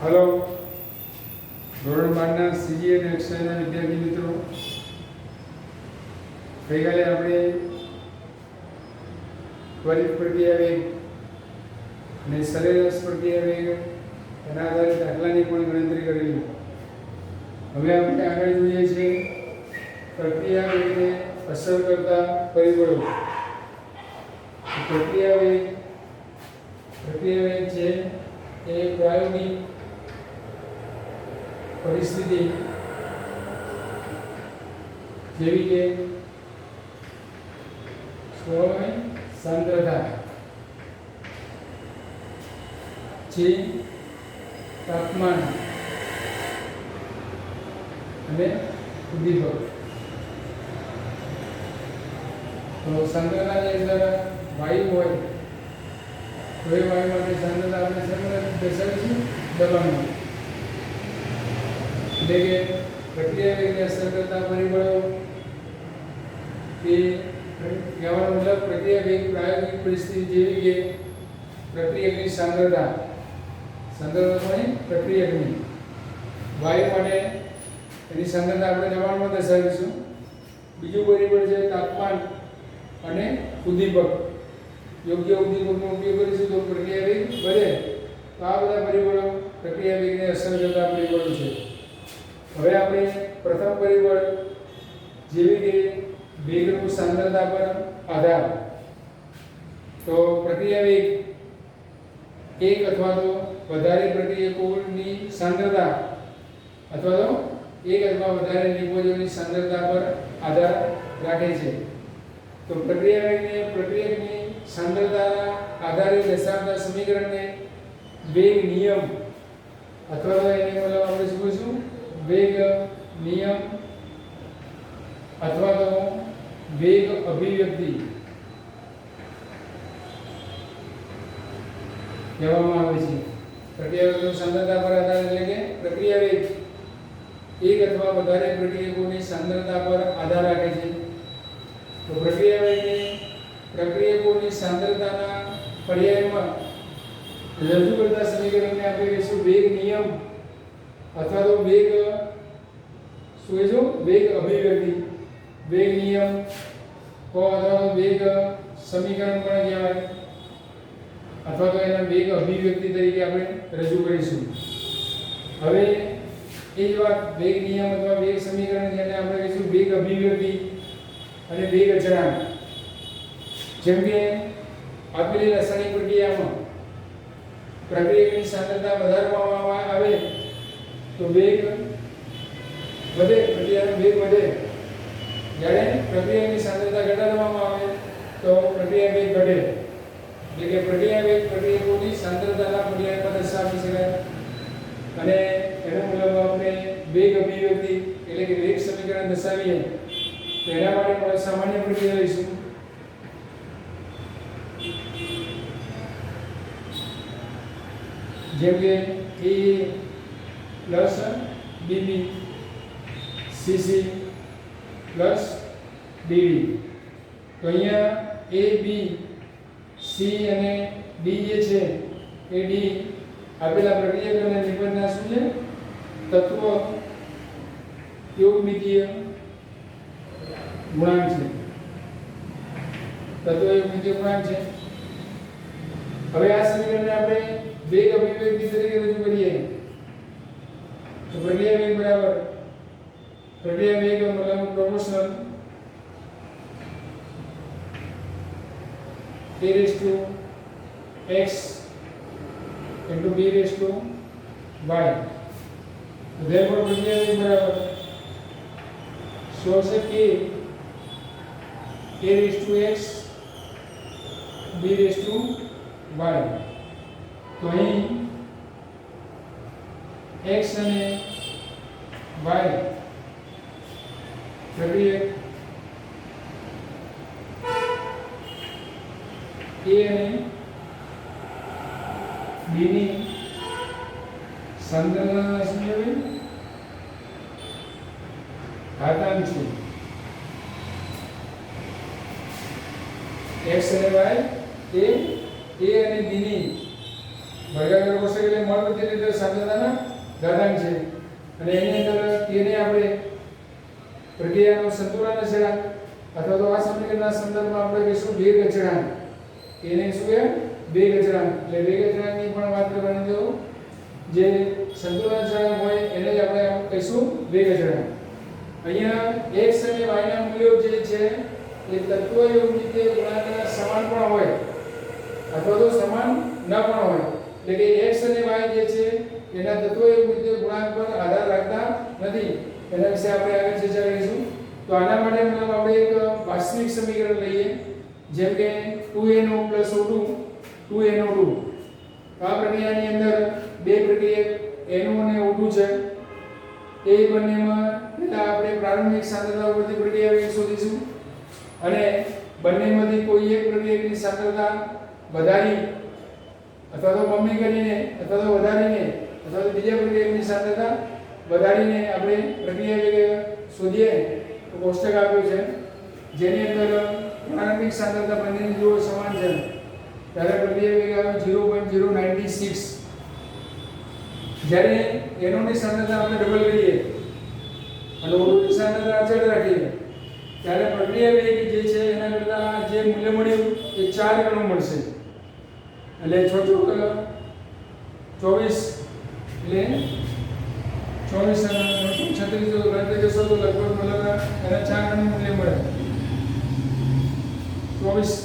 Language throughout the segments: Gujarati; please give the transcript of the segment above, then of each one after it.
हेलो ધોરણ 12 ના સીજી અને એક્સના વિદ્યાર્થી મિત્રો, ગઈકાલે આપણે ત્વરિત પ્રક્રિયા વેગ અને સરેરાશ પ્રક્રિયા વેગ એના આધારે દાખલાની પણ ગણતરી કરેલી. હવે આપણે આગળ જોઈએ છીએ પ્રક્રિયા વેગને અસર કરતા પરિબળો. પ્રક્રિયા વેગ છે એ પ્રાયોગિક परिस्थिति જેવી કે સ્વયં સાંદ્રતા છે, તાપમાન અને ઉદ્દીપક. તો સાંદ્રતાની અંદર વાયુ હોય તો એ વાયુ માટે સાંદ્રતા આપણે દર્શાવીશું દબાણમાં. એટલે કે પ્રક્રિયા વેગને અસર કરતા પરિબળો એ કહેવાનો મતલબ પ્રક્રિયા વેગ પ્રાયોગિક પરિસ્થિતિ જેવી કે પ્રક્રિયકની સાંદ્રતા પણ પ્રક્રિયકની, વાયુ માટે એની સાંદ્રતા આપણે દબાણમાં દર્શાવીશું. બીજું પરિબળ છે તાપમાન અને ઉદ્દીપક. યોગ્ય ઉદ્દીપકનો ઉપયોગ કરીશું તો પ્રક્રિયા વેગ વધે. તો આ બધા પરિબળો પ્રક્રિયા વેગને અસર કરતા પરિબળો છે. હવે આપણે પ્રથમ પરિબળ જેવી કે વેગનું સાંદ્રતા પર આધાર. તો પ્રક્રિયા વેગ એક અથવા તો વધારે પ્રક્રિયકોની સાંદ્રતા અથવા તો એક અથવા વધારે નિપજોની સાંદ્રતા પર આધાર રાખે છે. તો પ્રક્રિયા વેગને પ્રક્રિયકની સાંદ્રતાના આધારે દર્શાવતા સમીકરણને વેગ નિયમ અથવા તો એને મતલબ આપણે શું કહીશું વેગ નિયમ અથવા તો વેગ અભિવ્યક્તિ કહેવામાં આવે છે. પ્રક્રિયા વેગની સાંદ્રતા પર આધાર એટલે કે પ્રક્રિયા વેગ એક અથવા વધારે પ્રક્રિયકોની સાંદ્રતા પર આધાર રાખે છે. તો પ્રક્રિયા વેગને પ્રક્રિયકોની સાંદ્રતાના પર્યાયમાં રજૂ કરતા સમીકરણને આપણે કહીશું વેગ નિયમ અથવા તો વેગ વેગ અભિવ્યક્તિ. વેગ નિયમ અથવા તો વેગ સમીકરણ પણ કહેવાય અથવા તો એના વેગ અભિવ્યક્તિ તરીકે આપણે રજૂ કરીશું. હવે એ જ વાત વેગ નિયમ અથવા વેગ સમીકરણ જેને આપણે કહીશું વેગ અભિવ્યક્તિ અને વેગ અચળાંક. જેમ કે આપેલી રાસાયણિક પ્રક્રિયામાં પ્રક્રિયકની સાંદ્રતા વધારવામાં આવે તો વેગ વધે, પ્રક્રિયાનો વેગ વધે. જ્યારે પ્રક્રિયાની સાંદ્રતા ઘટાડવામાં આવે તો પ્રક્રિયા વેગ ઘટે. એટલે કે પ્રક્રિયા વેગ પ્રક્રિયકોની સાંદ્રતાના પર્યાયમાં દર્શાવી શકાય. અને એનો મતલબ આપણે વેગ અભિવ્યક્તિ એટલે કે વેગ સમીકરણ દર્શાવીએ તો એના માટે આપણે સામાન્ય પ્રક્રિયા લઈશું. જેમ કે A plus BB CC plus DD. તો અહીંયા એ બી સી અને ડી જે છે એ ડી આપેલા પ્રક્રિયક અને નિબંધના શું છે તત્વ યોગમિતીય ગુણાંક છે. તત્વ યોગમિતીય ગુણાંક છે. હવે આ સમીકરણને આપણે વેગ અભિવ્યક્તિ તરીકે રજૂ કરીએ તો પ્રક્રિયા વેગ બરાબર પ્રક્રિયા વેગ મતલબ proportional a raised to x into b raised to y. therefore પ્રક્રિયા વેગ બરાબર શું હશે કે a raised to x b raised to y. તો અહીં x અને y પ્રક્રિયક a અને b ની સાંદ્રતાના શું કહેવાય ઘાતાંક છે. x અને y એ a અને b ની ભાગાકાર કોષ્ટક એટલે મળ પ્રતિ લિટર સાંદ્રતાના ઘાતાંક છે અને એની અંદર તેને આપણે પ્રક્રિયાનો સંતુલન અચળાંક અથવા તો આ સમીકરણના સંદર્ભમાં આપણે કહીશું વેગ અચળાંક. એને શું છે? વેગ અચળાંક. એટલે વેગ અચળાંકની પણ વાત કરવાની જો જે સંતુલન અચળાંક હોય એને જ આપણે કહીશું વેગ અચળાંક. અહીંયા x અને y ના મૂલ્યો જે છે એ તત્વયુગ્મિતીય ગુણાંકના સમાન પણ હોય અથવા તો સમાન ન પણ હોય. એટલે કે x અને y જે છે એના તત્વયુગ્મિતીય ગુણાંક પર આધાર રાખતા નથી. એના વિશે આપણે આગળ ચર્ચા કરીશું. તો આના માટે મતલબ આપણે એક વાસ્તવિક સમીકરણ લઈએ જેમ કે 2NO + O2 2NO2. આ પ્રક્રિયાની અંદર બે પ્રક્રિયા NO અને O2 છે. એ બંનેમાં પહેલા આપણે પ્રારંભિક સાંદ્રતા ઉપરથી પ્રક્રિયા વેગ શોધીશું અને બંનેમાંથી કોઈ એક પ્રક્રિયાની સાંદ્રતા વધારી અથવા તો બમણી કરીને અથવા તો વધારીને અથવા તો બીજા પ્રક્રિયાની સાંદ્રતા વધારીને આપણે પ્રક્રિયા વેગ શોધીએ તો કોષ્ટક આપ્યું છે જેની અંદર પ્રારંભિક સાંદ્રતા બંનેની જો સમાન છે ત્યારે પ્રક્રિયા વેગ આવે 0.096. જ્યારે NO ની સાંદ્રતા આપણે ડબલ કરીએ અને O2 ની સાંદ્રતા અચળ રાખીએ ત્યારે પ્રક્રિયા વેગ જે છે એના કરતા જે મૂલ્ય મળ્યું એ 4 ગણું મળશે. એટલે 6 ચોક 24 એટલે 24 અને 36 જો ગણતરી કરશો તો લગભગ મતલબ એના 4 ગણું મૂલ્ય મળે. 24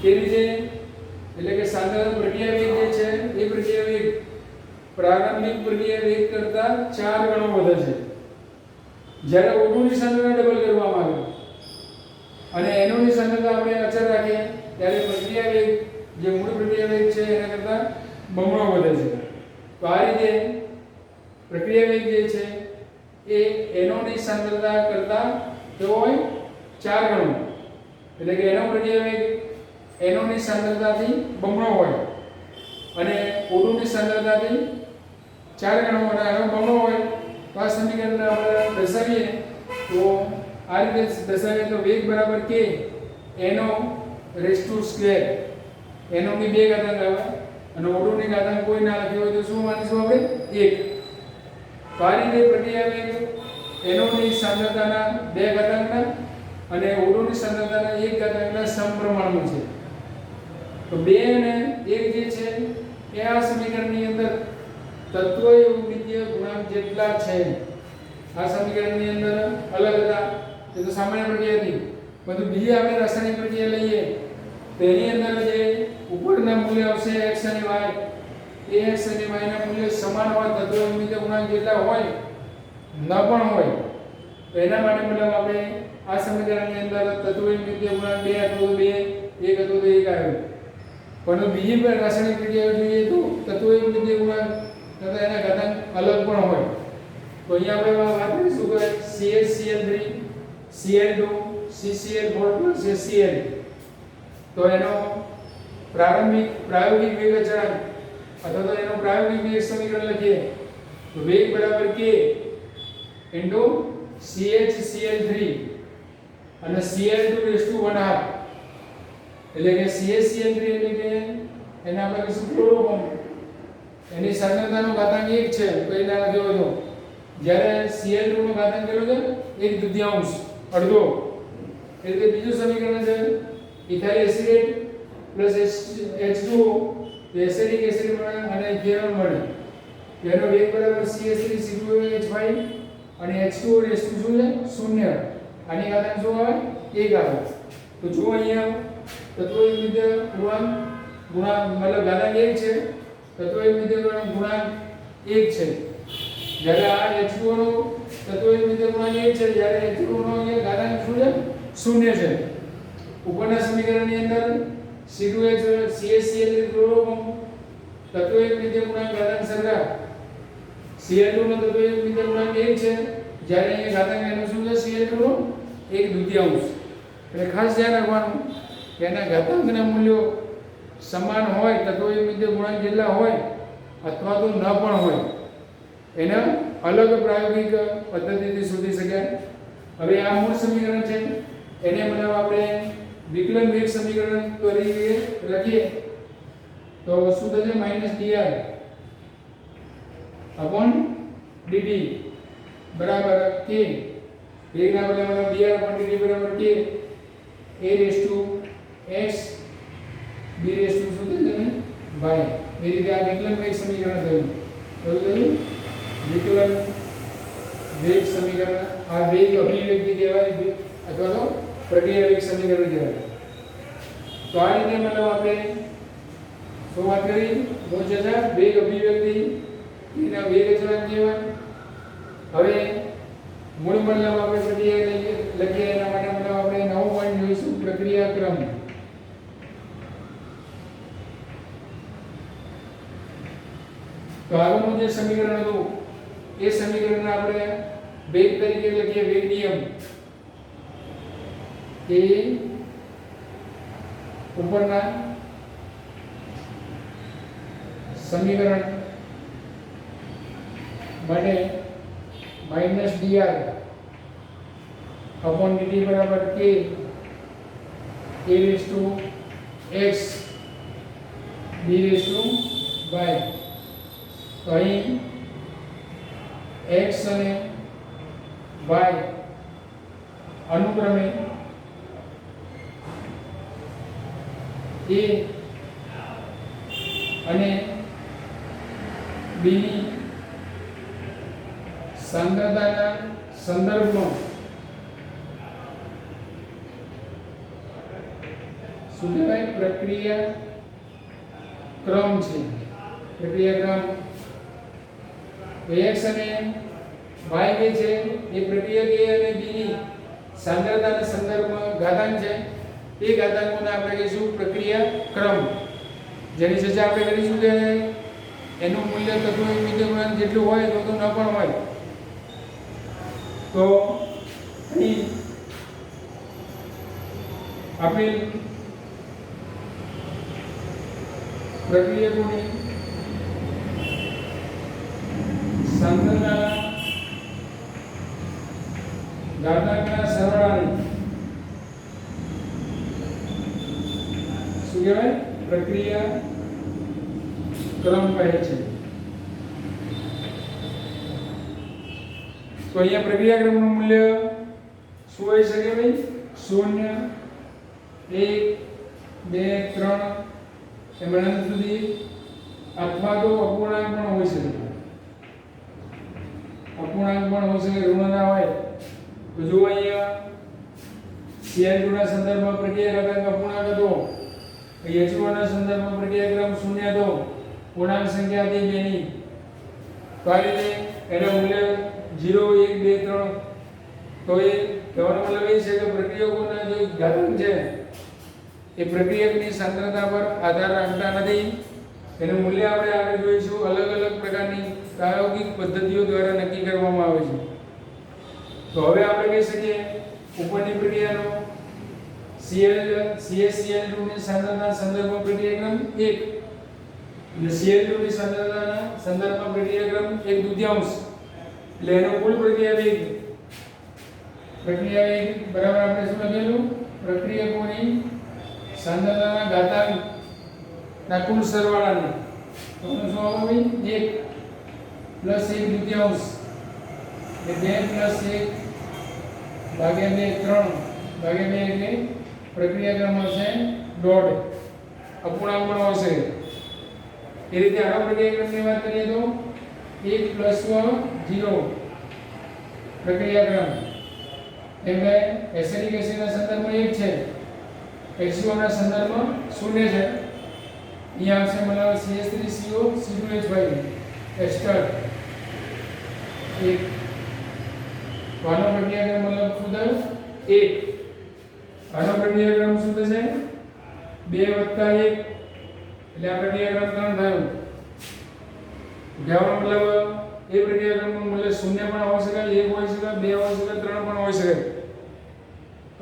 એ રીતે એટલે કે સાંદ્રતા પ્રક્રિયા વેગ જે છે એ પ્રક્રિયા વેગ પ્રારંભિક પ્રક્રિયા વેગ કરતા 4 ગણો વધે છે. જ્યારે O2 ની સાંદ્રતા ડબલ કરવામાં આવે અને NO ની સાંદ્રતા આપણે અચળ રાખીએ ત્યારે પ્રક્રિયા વેગ જે મૂળ પ્રક્રિયા વેગ છે એના કરતા બમણો વધે છે. તો આ રીતે પ્રક્રિયા વેગ જે છે એ NO ની સાંદ્રતા કરતા કેવો હોય 4 ગણો. એટલે કે NO પ્રક્રિયા વેગ NO ની સાંદ્રતાથી બમણો હોય અને O2 ની સાંદ્રતાથી 4 ગણો અને આનો બમણો હોય. તો આ સમીકરણને આપણે દર્શાવીએ તો આ રીતે દર્શાવીએ તો વેગ બરાબર k NO raise to square. NO ની 2 ઘાતાંક આવે અને O2 ની ઘાતાંક કોઈ ના લખ્યો હોય તો શું માનીશું આપણે 1. તો આ રીતે પ્રક્રિયા વેગ NO ની સાંદ્રતાના 2 ઘાતાંકના અને O2 ની સાંદ્રતાના 1 ઘાતાંકના સમપ્રમાણમાં છે. તો 2 અને 1 જે છે એ આ સમીકરણની અંદર તત્વયુગ્મિતીય ગુણાંક જેટલા છે. આ સમીકરણની અંદર અલગ હતા એ તો સામાન્ય પ્રક્રિયા હતી. બધું બીજી આપણે રાસાયણિક પ્રક્રિયા લઈએ તો એની અંદર જે ઉપરના મૂલ્ય આવશે x અને y એ x અને y ના મૂલ્ય સમાન હોય તત્વયુગ્મિતીય ગુણાંક જેટલા હોય ન પણ હોય તો એના માટે મતલબ આપણે આ સમીકરણની અંદર તત્વયુગ્મિતીય ગુણાંક 2 હતો તો 2 1 હતો તો 1 આવ્યો. પરંતુ બીજી પણ રાસાયણિક પ્રક્રિયા જોઈએ તો તત્વયુગ્મિતીય ગુણાંક તથા એના ઘાતાંક અલગ પણ હોય. તો અહીંયા આપણે વાત કરીશું કે CH Cl3 Cl2 CCl4 HCl. તો એનો પ્રાયોગિક વેગ અચળાંક અથવા તો એનો પ્રાયોગિક વેગ સમીકરણ લખીએ તો વેગ બરાબર k CHCl3 અને Cl2 એટલે કે CHCl3 એટલે કે એને આપણે કહીશું ક્લોરોફોર્મ. એની સાંદ્રતાનો ઘાતાંક 1 છે તો એને લખ્યો હતો. જ્યારે Cl2 નો ઘાતાંક કેટલો છે 1/2 અડધો. એટલે બીજું સમીકરણ છે ઇથાઇલ એસિડ H2O તો એસિડિક એસિડ મળે અને ઇથેનોલ મળે. તેનો વેગ બરાબર CH3CH5 અને H2O રેસ્ટ શું છે 0. આની ઘાતાંક શું આવે 1 આવે. તો જો અહીંયા તત્વયુગ્મિતીય ગુણાંક મતલબ ઘાતાંક 1 છે તત્વયુગ્મિતીય ગુણાંક 1 છે. જ્યારે આ H2O નો તત્વયુગ્મિતીય ગુણાંક 1 છે જ્યારે H2O નો અહીંયા ઘાતાંક શું છે 0 છે. ઉપરના સમીકરણની અંદર C2H CHCl ક્લોરોફોર્મ તત્વયુગ્મિતીય ગુણાંક ઘાતાંક સરખા. Cl2 નો તત્વયુગ્મિતીય ગુણાંક 1 છે જ્યારે અહીંયા ઘાતાંક એનો શું છે Cl2 નો 1/2. એટલે ખાસ ધ્યાન રાખવાનું કે એના ઘાતાંકના મૂલ્યો સમાન હોય તત્વયુગ્મિતીય ગુણાંક જેટલા હોય અથવા તો ન પણ હોય એને અલગ પ્રાયોગિક પદ્ધતિથી શોધી શકાય. હવે આ મૂળ સમીકરણ છે એને મતલબ આપણે વિકલન વેગ સમીકરણ તરીકે લખીએ તો શું થશે -dr upon dt બરાબર k વેગના બદલે dr upon dt બરાબર k a raised to x b raised to શું થશે y એ રીતે આ વિકલન વેગ સમીકરણ થયું વિકલન વેગ સમીકરણ આ વેગ અભિવ્યક્તિ કહેવાય અથવા તો પ્રક્રિયા વેગ સમીકરણ કહેવાય તો આ રીતે મતલબ આપણે શું વાત કરી મોજેજા વેગ અભિવ્યક્તિ એના વેગ અચળાંક કહેવાય હવે મૂળ મતલબ આપણે પ્રક્રિયા લખીએ એના માટે મતલબ આપણે નવો પોઈન્ટ જોઈશું પ્રક્રિયા ક્રમ તો આગળનું જે સમીકરણ હતું એ સમીકરણને આપણે વેગ તરીકે લખીએ વેગ નિયમ એ ઉપરના સમીકરણ માટે -dr upon dt બરાબર k a raised to x b raised to y તો અહીં x અને y અનુક્રમે a અને b ની સાંદ્રતાના સંદર્ભમાં શું કહેવાય પ્રક્રિયા ક્રમ છે પ્રક્રિયા ક્રમ x અને y કે છે એ પ્રક્રિયક a અને b ની સાંદ્રતાના સંદર્ભમાં ઘાતાંક છે એ ઘાતાંકોને આપણે કહીશું પ્રક્રિયા ક્રમ જેની ચર્ચા આપણે કરીશું કે એનું મૂલ્ય તત્વ વિદ્યમાન જેટલું હોય તો ન પણ હોય તો અહીં આપેલ પ્રક્રિયકોની સાંદ્રતા ઘાતાંકના સરવાળાને શું કહેવાય પ્રક્રિયા ક્રમ કહે છે તો અહીંયા પ્રક્રિયા ક્રમનું મૂલ્ય શું હોઈ શકે ભાઈ 0 1 2 3 એમ અનંત સુધી અથવા તો અપૂર્ણાંક પણ હોઈ શકે અપૂર્ણાંક પણ હોઈ શકે ઋણ ના હોય તો જો અહીંયા CL2 ના સંદર્ભમાં પ્રક્રિયા ઘાતાંક અપૂર્ણાંક હતો H2 ના સંદર્ભમાં પ્રક્રિયા ક્રમ 0 હતો પૂર્ણાંક સંખ્યા હતી બેની તો આ રીતે એનું મૂલ્ય 0 1 2 3 તો એ કહેવાનો મતલબ એ છે કે પ્રક્રિયકોના જે ઘાતાંક છે એ પ્રક્રિયકની સાંદ્રતા પર આધાર રાખતા નથી એનું મૂલ્ય આપણે આગળ જોઈશું અલગ અલગ પ્રકારની પ્રાયોગિક પદ્ધતિઓ દ્વારા નક્કી કરવામાં આવે છે તો હવે આપણે કહી શકીએ ઉપરની પ્રક્રિયાનો CaCl2 ની સાંદ્રતા સંદર્ભમાં પ્રક્રિયા ક્રમ 1 અને Cl2 ની સાંદ્રતાના સંદર્ભમાં પ્રક્રિયા ક્રમ 1/2 એટલે એનો કુલ પ્રક્રિયા વેગ બરાબર આપણે શું લખેલું પ્રક્રિયકોની સાંદ્રતાના ઘાતાંક ના કુલ સરવાળાને તો શું આવે 1 + 1/2 એટલે 2 + 1 ભાગ્યા 2 3 ભાગ્યા 2 એટલે પ્રક્રિયા ક્રમ હશે 1.5 અપૂર્ણાંક પણ હશે એ રીતે આનો પ્રક્રિયા ક્રમની વાત કરીએ તો 1 + 0 પ્રક્રિયા ક્રમ એટલે એસિડિક એસિડના સંદર્ભમાં 1 છે H2O ના સંદર્ભમાં 0 છે અહીંયા આવશે મતલબ CH3CO C2H5 એસ્ટર 1 આનો પ્રક્રિયા ક્રમ મતલબ શું થયો 1 આનો પ્રક્રિયા ક્રમ શું થશે 2 + 1 એટલે આ પ્રક્રિયા ક્રમ 3 થયો કહેવાનો મતલબ એ પ્રક્રિયા ક્રમનું મૂલ્ય 0 પણ હોઈ શકે 1 હોઈ શકે 2 હોઈ શકે 3 પણ હોઈ શકે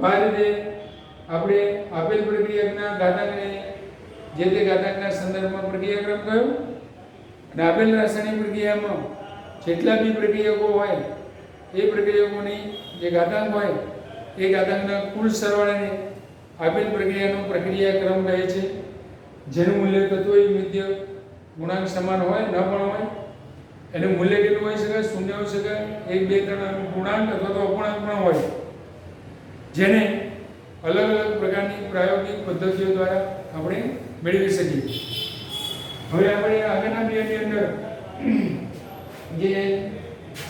આ રીતે આપણે આપેલ પ્રક્રિયકના ઘાતાંકને જે તે ઘાતાંકના સંદર્ભમાં પ્રક્રિયા ક્રમ કયો અને આપેલ રાસાયણિક પ્રક્રિયામાં જેટલા બી પ્રક્રિયકો હોય એ પ્રક્રિયકોની જે ઘાતાંક હોય એ ઘાતાંકના કુલ સરવાળાને આપેલ પ્રક્રિયાનો પ્રક્રિયા ક્રમ રહે છે, જેનું મૂલ્ય તત્વોમિત્ય ગુણાંક સમાન હોય ન પણ હોય. એનું મૂલ્ય કેટલું હોઈ શકે? શૂન્ય હોઈ શકે, 1 2 3 પૂર્ણાંક અથવા તો અપૂર્ણાંક પણ હોય, જેને અલગ અલગ પ્રકારની પ્રાયોગિક પદ્ધતિઓ દ્વારા આપણે મેળવી શકીએ. હવે આપણે આગળના વિડિયોની અંદર જે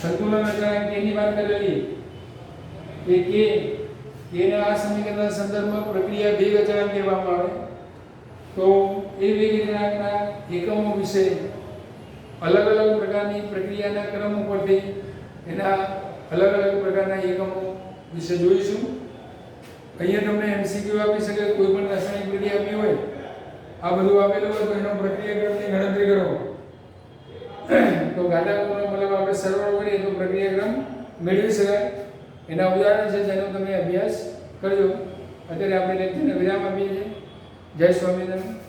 સંતુલન અચળાંક k ની વાત કરેલી, એ k ના આ સમીકરણના સંદર્ભમાં પ્રક્રિયા વેગ અચળાંક કહેવામાં આવે. તો એ વેગ અચળાંકના એકમો વિશે અલગ અલગ પ્રકારની પ્રક્રિયાના ક્રમ ઉપરથી એના અલગ અલગ પ્રકારના એકમો વિશે જોઈશું. અહીંયા તમને MCQ આપી શકે, કોઈ પણ રાસાયણિક પ્રક્રિયા આપી હોય, આ બધું આપેલું હોય તો એનો પ્રક્રિયા ક્રમની ગણતરી કરો. તો ઘાતાંકનો મતલબ આપણે સરવાળો કરીએ તો પ્રક્રિયા ક્રમ મેળવી શકાય. એના ઉદાહરણ છે જેનો તમે અભ્યાસ કરજો. અત્યારે આપણે લેક્ચરને વિરામ આપીએ છીએ. જય સ્વામિનારાયણ.